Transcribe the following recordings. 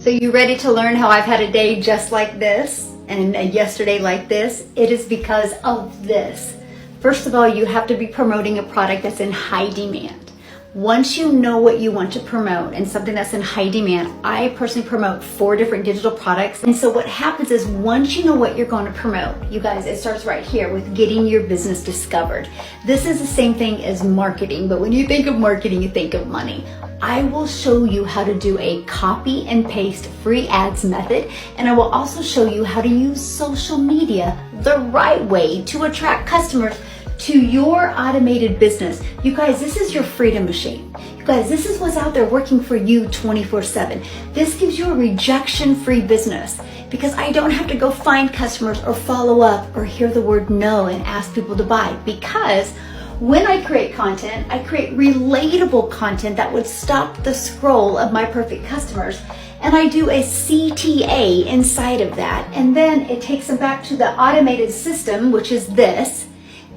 So you ready to learn how I've had a day just like this and a yesterday like this? It is because of this. First of all, you have to be promoting a product that's in high demand. Once you know what you want to promote and something that's in high demand, I personally promote 4 different digital products. And so what happens is once you know what you're going to promote, you guys, it starts right here with getting your business discovered. This is the same thing as marketing, but when you think of marketing, you think of money. I will show you how to do a copy and paste free ads method, and I will also show you how to use social media the right way to attract customers to your automated business. You guys, this is your freedom machine. You guys, this is what's out there working for you 24/7. This gives you a rejection-free business because I don't have to go find customers or follow up or hear the word no and ask people to buy, because when I create content, I create relatable content that would stop the scroll of my perfect customers. And I do a CTA inside of that. And then it takes them back to the automated system, which is this.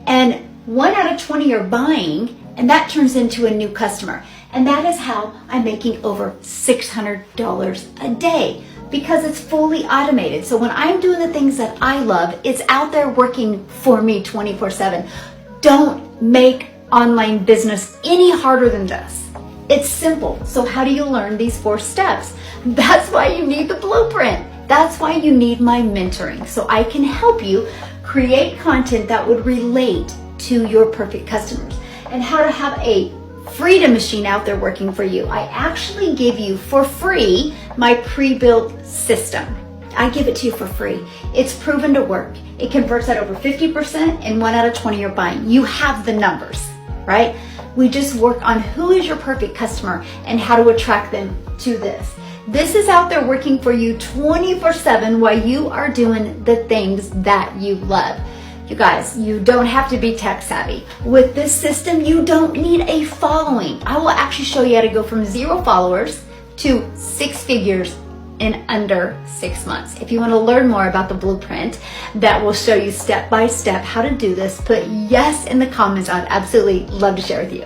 And 1 out of 20 are buying, and that turns into a new customer. And that is how I'm making over $600 a day, because it's fully automated. So when I'm doing the things that I love, it's out there working for me 24/7. Don't make online business any harder than this. It's simple. So how do you learn these 4 steps? That's why you need the blueprint. That's why you need my mentoring, so I can help you create content that would relate to your perfect customers, and how to have a freedom machine out there working for you. I actually give you for free my pre-built system. I give it to you for free. It's proven to work. It converts at over 50%, and 1 out of 20 are buying. You have the numbers, right? We just work on who is your perfect customer and how to attract them to this. This is out there working for you 24/7 while you are doing the things that you love. You guys, you don't have to be tech savvy. With this system, you don't need a following. I will actually show you how to go from 0 followers to 6 figures in under 6 months. If you want to learn more about the blueprint that will show you step by step how to do this, put yes in the comments. I'd absolutely love to share with you.